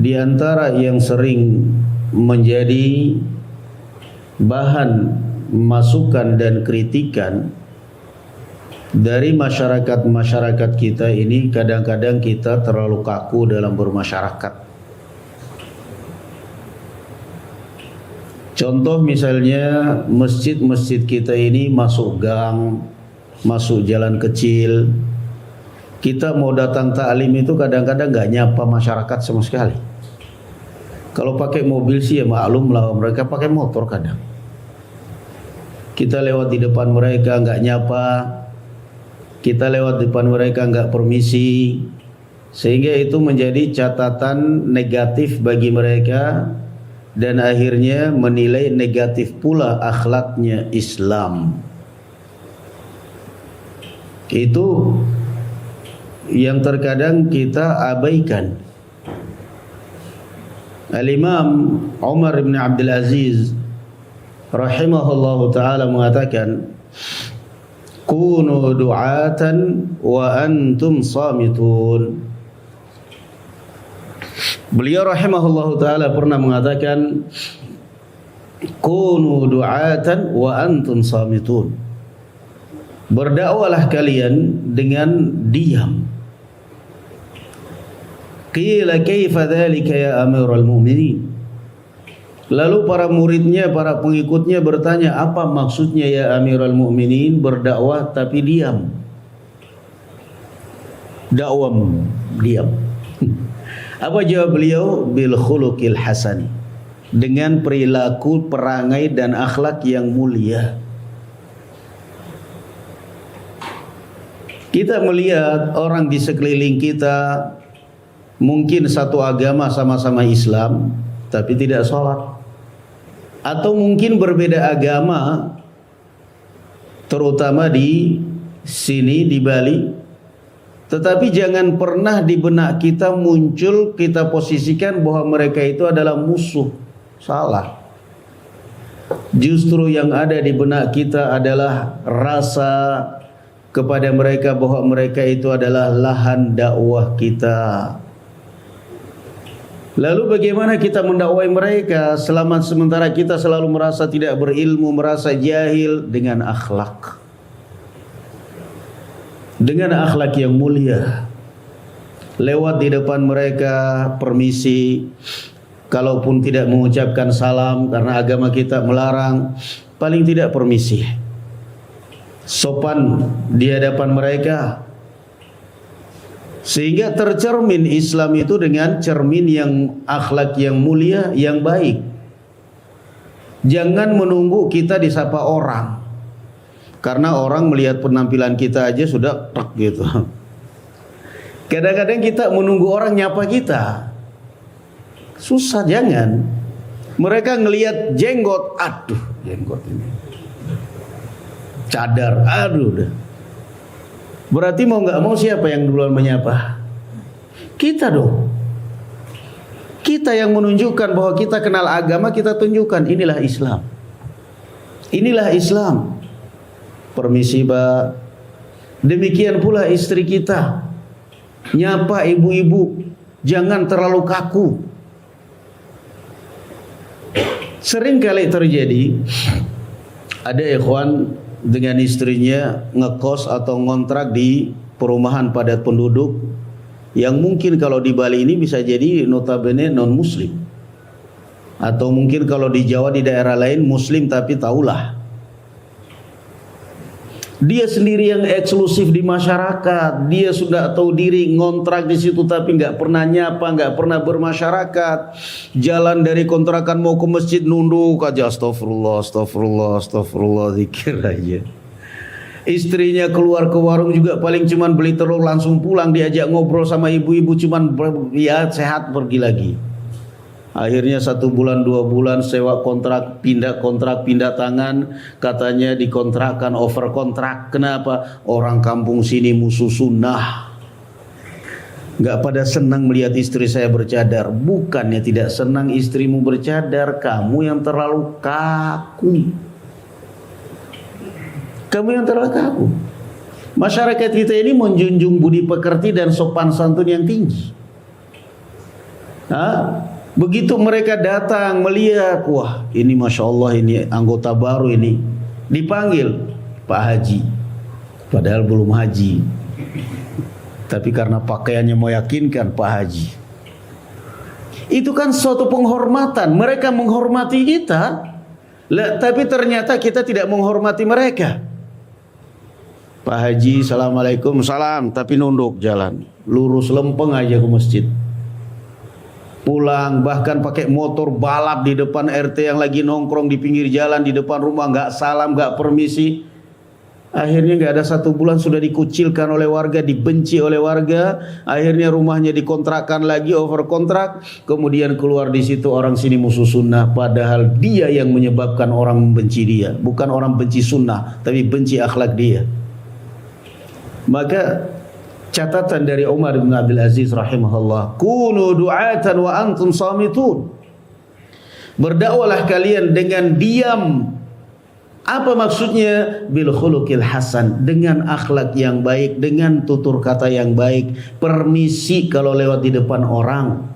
Di antara yang sering menjadi bahan masukan dan kritikan dari masyarakat kita ini, kadang-kadang kita terlalu kaku dalam bermasyarakat. Contoh misalnya masjid-masjid kita ini masuk gang, masuk jalan kecil. Kita mau datang taklim itu kadang-kadang nggak nyapa masyarakat sama sekali. Kalau pakai mobil sih ya maklum lah, mereka pakai motor kadang. Kita lewat di depan mereka nggak nyapa, kita lewat di depan mereka nggak permisi, sehingga itu menjadi catatan negatif bagi mereka dan akhirnya menilai negatif pula akhlaknya Islam. Itu yang terkadang kita abaikan. Al-Imam Umar bin Abdul Aziz rahimahullahu ta'ala mengatakan, kunu du'atan wa antum samitun. Beliau rahimahullahu ta'ala pernah mengatakan, kunu du'atan wa antum samitun. Berdakwalah kalian dengan diam. Qila kaifa dzalika ya Amirul Mu'minin. Lalu para muridnya, para pengikutnya bertanya, apa maksudnya ya Amirul Mu'minin berdakwah tapi diam? Dakwam, diam. Apa jawab beliau? Bil khuluqil hasani. Dengan perilaku, perangai dan akhlak yang mulia. Kita melihat orang di sekeliling kita mungkin satu agama, sama-sama Islam, tapi tidak sholat. Atau mungkin berbeda agama, terutama di sini, di Bali. Tetapi jangan pernah di benak kita muncul, kita posisikan bahwa mereka itu adalah musuh. Salah. Justru yang ada di benak kita adalah rasa kepada mereka bahwa mereka itu adalah lahan dakwah kita. Lalu bagaimana kita mendakwai mereka selama sementara kita selalu merasa tidak berilmu, merasa jahil? Dengan akhlak. Dengan akhlak yang mulia. Lewat di depan mereka, permisi. Kalaupun tidak mengucapkan salam karena agama kita melarang, paling tidak permisi. Sopan di hadapan mereka. Sehingga tercermin Islam itu dengan cermin yang akhlak yang mulia, yang baik. Jangan menunggu kita disapa orang. Karena orang melihat penampilan kita aja sudah tak gitu. Kadang-kadang kita menunggu orang nyapa kita. Susah, jangan. Mereka ngelihat jenggot, aduh jenggot ini. Cadar, aduh dah. Berarti mau nggak mau siapa yang duluan menyapa? Kita dong. Kita yang menunjukkan bahwa kita kenal agama, kita tunjukkan inilah Islam. Inilah Islam. Permisi Pak. Demikian pula istri kita. Nyapa ibu-ibu, jangan terlalu kaku. Sering kali terjadi ada ikhwan dengan istrinya ngekos atau ngontrak di perumahan padat penduduk yang mungkin kalau di Bali ini bisa jadi notabene non muslim, atau mungkin kalau di Jawa di daerah lain muslim tapi taulah dia sendiri yang eksklusif di masyarakat, dia sudah tahu diri ngontrak di situ tapi nggak pernah nyapa, nggak pernah bermasyarakat. Jalan dari kontrakan mau ke masjid nunduk aja, astagfirullah, astagfirullah, astagfirullah, zikir aja. Istrinya keluar ke warung juga paling cuman beli telur langsung pulang, diajak ngobrol sama ibu-ibu cuman ya sehat pergi lagi. Akhirnya 1 bulan 2 bulan sewa kontrak, pindah tangan, katanya dikontrakkan over kontrak. Kenapa? Orang kampung sini musuh sunnah. Gak pada senang melihat istri saya bercadar. Bukannya tidak senang istrimu bercadar, kamu yang terlalu kaku. Kamu yang terlalu kaku. Masyarakat kita ini menjunjung budi pekerti dan sopan santun yang tinggi. Begitu mereka datang melihat, wah ini Masya Allah, ini anggota baru ini, dipanggil Pak Haji, padahal belum haji, tapi karena pakaiannya meyakinkan Pak Haji. Itu kan suatu penghormatan. Mereka menghormati kita, tapi ternyata kita tidak menghormati mereka. Pak Haji, Assalamualaikum, salam, tapi nunduk jalan, lurus lempeng aja ke masjid. Pulang bahkan pakai motor balap di depan RT yang lagi nongkrong di pinggir jalan di depan rumah, nggak salam, nggak permisi. Akhirnya nggak ada 1 bulan sudah dikucilkan oleh warga, dibenci oleh warga. Akhirnya rumahnya dikontrakkan lagi, over kontrak. Kemudian keluar di situ orang sini musuh sunnah, padahal dia yang menyebabkan orang membenci dia. Bukan orang benci sunnah, tapi benci akhlak dia. Maka catatan dari Umar bin Abdul Aziz rahimahullah, kunu du'atan wa antum samitun. Berdakwalah kalian dengan diam. Apa maksudnya? Bil khuluqil hasan, dengan akhlak yang baik, dengan tutur kata yang baik, permisi kalau lewat di depan orang.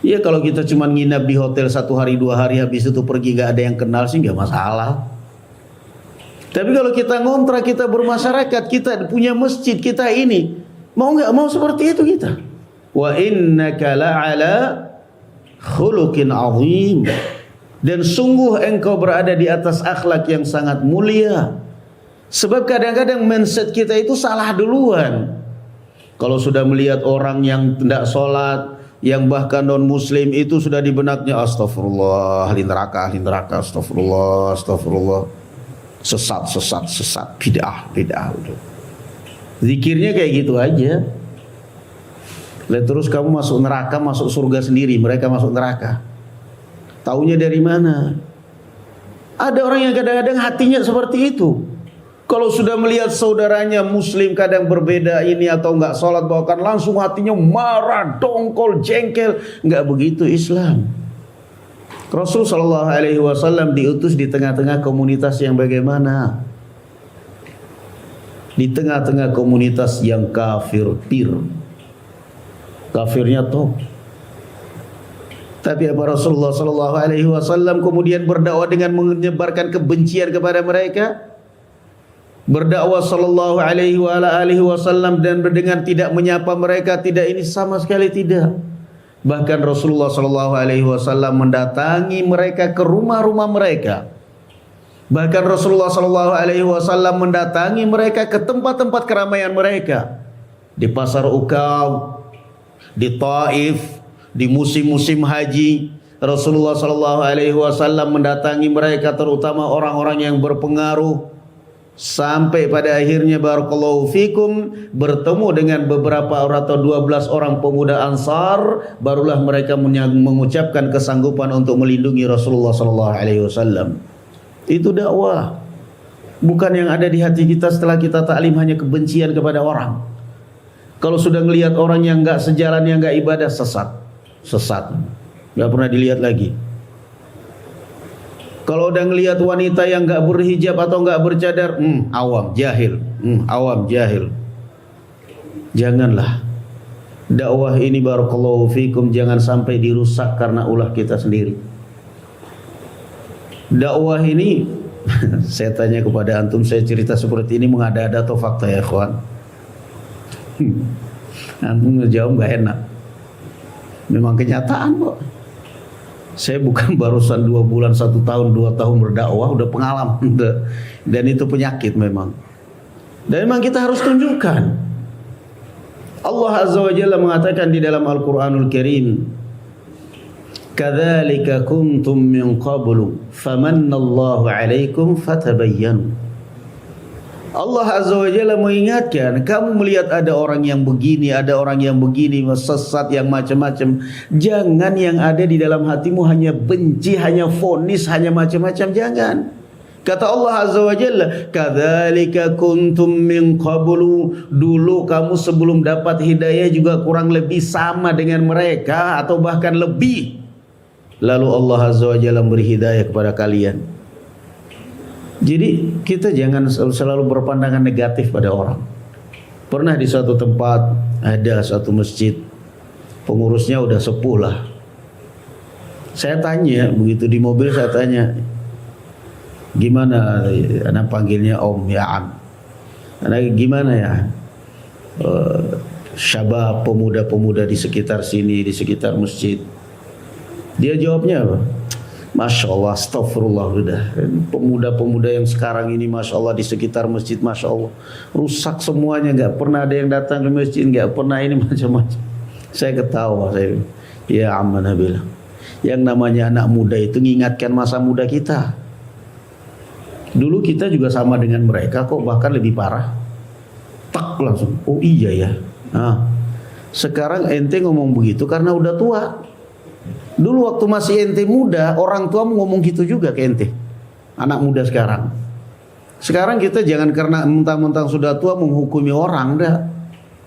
Ya kalau kita cuma nginap di hotel 1 hari 2 hari habis itu pergi gak ada yang kenal sih gak masalah. Tapi kalau kita ngontrak, kita bermasyarakat, kita punya masjid, kita ini, mau nggak mau seperti itu kita. Wa innaka la'ala khuluqin azim. Dan sungguh engkau berada di atas akhlak yang sangat mulia. Sebab kadang-kadang mindset kita itu salah duluan. Kalau sudah melihat orang yang tidak sholat, yang bahkan non muslim, itu sudah di benaknya astagfirullah, ahli neraka, astagfirullah, astagfirullah. Sesat, bid'ah. Zikirnya kayak gitu aja. Lihat terus kamu masuk neraka, masuk surga sendiri, mereka masuk neraka. Taunya dari mana? Ada orang yang kadang-kadang hatinya seperti itu. Kalau sudah melihat saudaranya muslim kadang berbeda ini atau enggak sholat, bahkan langsung hatinya marah, dongkol, jengkel. Enggak begitu Islam. Rasul sallallahu alaihi wasallam diutus di tengah-tengah komunitas yang bagaimana? Di tengah-tengah komunitas yang kafir pir. Kafirnya top. Tapi apa Rasulullah sallallahu alaihi wasallam kemudian berdakwah dengan menyebarkan kebencian kepada mereka? Berdakwah sallallahu alaihi wasallam dan dengan tidak menyapa mereka, tidak, ini sama sekali tidak. Bahkan Rasulullah sallallahu alaihi wasallam mendatangi mereka ke rumah-rumah mereka. Bahkan Rasulullah sallallahu alaihi wasallam mendatangi mereka ke tempat-tempat keramaian mereka. Di pasar Ukab, di Taif, di musim-musim haji, Rasulullah sallallahu alaihi wasallam mendatangi mereka, terutama orang-orang yang berpengaruh. Sampai pada akhirnya barakallahu fikum bertemu dengan beberapa orang atau 12 orang pemuda Ansar, barulah mereka mengucapkan kesanggupan untuk melindungi Rasulullah sallallahu alaihi wasallam. Itu dakwah. Bukan yang ada di hati kita setelah kita taklim hanya kebencian kepada orang. Kalau sudah ngelihat orang yang enggak sejalan, yang enggak ibadah, sesat. Enggak pernah dilihat lagi. Kalau udah ngelihat wanita yang enggak berhijab atau enggak bercadar, awam, jahil. Janganlah. Dakwah ini barakallahu fikum jangan sampai dirusak karena ulah kita sendiri. Dakwah ini saya tanya kepada antum, saya cerita seperti ini mengada-ada atau fakta ya ikhwan? Antum ngejawab enggak enak. Memang kenyataan kok. Saya bukan barusan 2 bulan, 1 tahun, 2 tahun berdakwah, udah pengalaman. Dan itu penyakit memang. Dan memang kita harus tunjukkan. Allah Azza wa Jalla mengatakan di dalam Al-Quranul Karim, kadzalika kuntum min qablu famannallahu alaikum fatabayyanu. Allah Azza wa Jalla mengingatkan, kamu melihat ada orang yang begini, ada orang yang begini, sesat, yang macam-macam. Jangan yang ada di dalam hatimu hanya benci, hanya vonis, hanya macam-macam. Jangan. Kata Allah Azza wa Jalla, kadzalika kuntum min qablu. Dulu kamu sebelum dapat hidayah juga kurang lebih sama dengan mereka atau bahkan lebih. Lalu Allah Azza wa Jalla beri hidayah kepada kalian. Jadi kita jangan selalu berpandangan negatif pada orang. Pernah di suatu tempat ada suatu masjid, Pengurusnya udah sepuh lah. Saya tanya, begitu di mobil saya tanya, gimana? Anak panggilnya Om, ya Am. Anak gimana ya? Syabab, pemuda-pemuda di sekitar sini, di sekitar masjid. Dia jawabnya apa? Masya Allah, astagfirullah, udah. Pemuda-pemuda yang sekarang ini Masya Allah di sekitar masjid, Masya Allah, rusak semuanya, nggak pernah ada yang datang ke masjid, nggak pernah ini macam-macam. Saya ketawa, saya, ya aman bilang, yang namanya anak muda itu mengingatkan masa muda kita. Dulu kita juga sama dengan mereka kok, bahkan lebih parah. Tak langsung, oh iya ya. Nah, sekarang ente ngomong begitu karena udah tua. Dulu waktu masih ente muda, orang tua ngomong gitu juga ke ente. Anak muda sekarang. Sekarang kita jangan karena mentang-mentang sudah tua menghukumi orang, dah.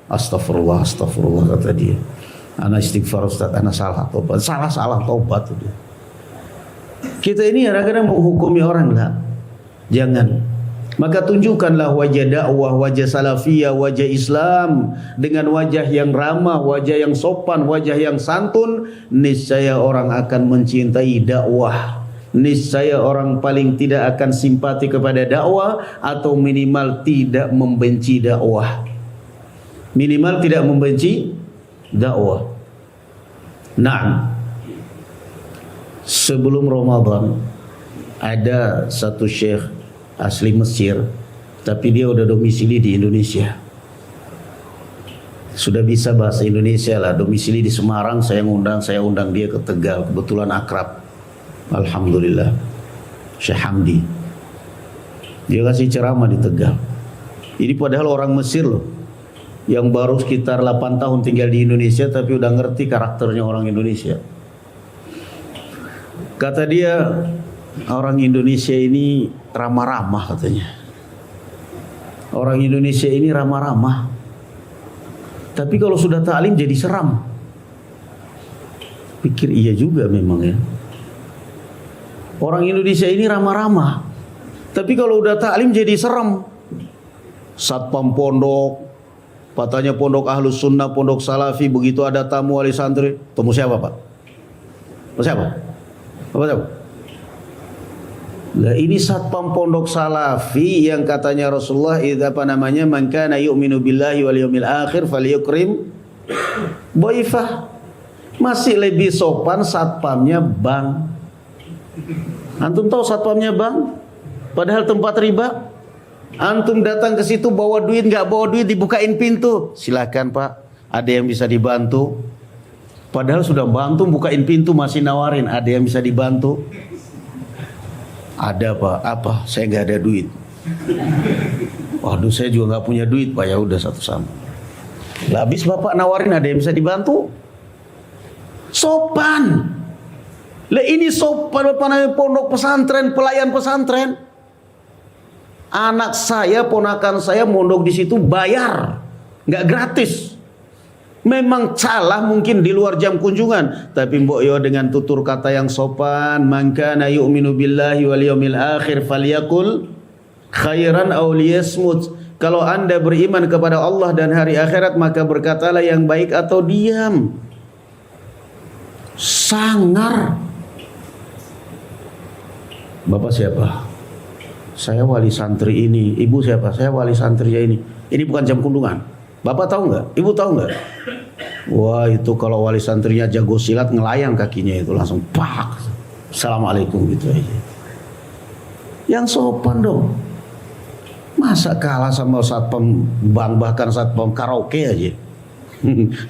Astagfirullah, astagfirullah, kata dia. Anak istighfar Ustaz, anak salah tobat. Salah tobat tuh dia. Kita ini kadang-kadang menghukumi orang, enggak. Jangan. Maka tunjukkanlah wajah dakwah, wajah salafiyah, wajah Islam dengan wajah yang ramah, wajah yang sopan, wajah yang santun. Niscaya orang akan mencintai dakwah. Niscaya orang paling tidak akan simpati kepada dakwah, atau minimal tidak membenci dakwah. Minimal tidak membenci dakwah. Nah, sebelum Ramadan ada satu syekh asli Mesir, tapi dia udah domisili di Indonesia. Sudah bisa bahasa Indonesia lah, domisili di Semarang. Saya undang dia ke Tegal, kebetulan akrab. Alhamdulillah. Syekh Hamdi. Dia kasih ceramah di Tegal. Ini padahal orang Mesir loh, yang baru sekitar 8 tahun tinggal di Indonesia, tapi udah ngerti karakternya orang Indonesia. Kata dia, orang Indonesia ini ramah-ramah katanya. Orang Indonesia ini ramah-ramah, tapi kalau sudah taklim jadi seram. Pikir iya juga memang ya. Orang Indonesia ini ramah-ramah, tapi kalau udah taklim jadi serem. Satpam pondok, katanya pondok Ahlus Sunnah, pondok Salafi, begitu ada tamu wali santri, temu siapa Pak? Siapa? Apa siapa? Lah ini satpam pondok Salafi yang katanya Rasulullah man kana yu'minu billahi wal yawmil akhir falyukrim dhaifah. Masih lebih sopan satpamnya bank. Antum tahu satpamnya bank? Padahal tempat riba. Antum datang ke situ bawa duit, nggak bawa duit dibukain pintu. Silakan Pak, ada yang bisa dibantu. Padahal sudah bantu bukain pintu masih nawarin, ada yang bisa dibantu. Ada Pak, apa? Saya nggak ada duit. Waduh, saya juga nggak punya duit Pak. Ya udah satu sama. Lah habis Bapak nawarin, ada yang bisa dibantu. Sopan. Lah ini sopan Bapak, namanya pondok pesantren, pelayan pesantren. Anak saya, ponakan saya mondok di situ bayar, nggak gratis. Memang salah mungkin di luar jam kunjungan, tapi mbok yo dengan tutur kata yang sopan. Man kana yu'minu billahi wal yawmil akhir falyakul khairan aw liyasmut. Kalau Anda beriman kepada Allah dan hari akhirat, maka berkatalah yang baik atau diam. Sangar. Bapak siapa? Saya wali santri ini. Ibu siapa? Saya wali santri ini. Ini bukan jam kunjungan. Bapak tahu nggak? Ibu tahu nggak? Wah, itu kalau wali santrinya jago silat, ngelayang kakinya itu langsung pak. Assalamualaikum gitu aja. Yang sopan dong. Masa kalah sama satpam bank, bahkan satpam karaoke aja.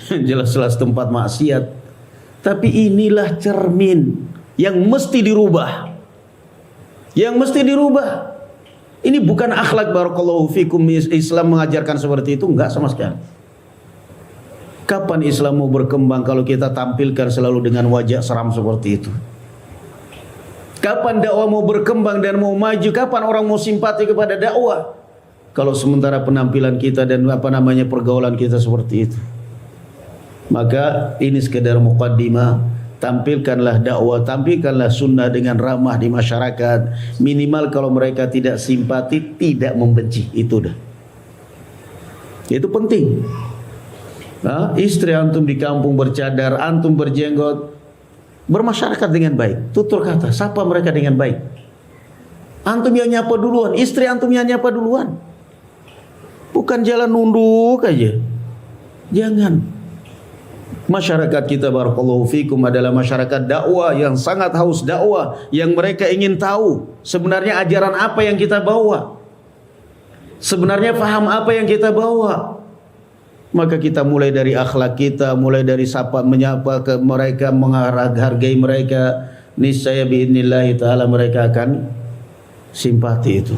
Jelas-jelas tempat maksiat. Tapi inilah cermin yang mesti dirubah. Yang mesti dirubah. Ini bukan akhlak barakallahu fikum. Islam mengajarkan seperti itu, enggak sama sekali. Kapan Islam mau berkembang kalau kita tampilkan selalu dengan wajah seram seperti itu? Kapan dakwah mau berkembang dan mau maju? Kapan orang mau simpati kepada dakwah? Kalau sementara penampilan kita dan pergaulan kita seperti itu. Maka ini sekedar muqaddimah. Tampilkanlah dakwah, tampilkanlah sunnah dengan ramah di masyarakat. Minimal kalau mereka tidak simpati, tidak membenci. Itu dah. Itu penting. Istri antum di kampung bercadar, antum berjenggot, bermasyarakat dengan baik. Tutur kata, sapa mereka dengan baik. Antum yang nyapa duluan, istri antum yang nyapa duluan. Bukan jalan nunduk aja. Jangan. Masyarakat kita barakallahu fikum adalah masyarakat dakwah yang sangat haus dakwah, yang mereka ingin tahu sebenarnya ajaran apa yang kita bawa. Sebenarnya paham apa yang kita bawa. Maka kita mulai dari akhlak kita, mulai dari sapa menyapa ke mereka, menghargai mereka, niscaya biidznillah taala mereka akan simpati itu.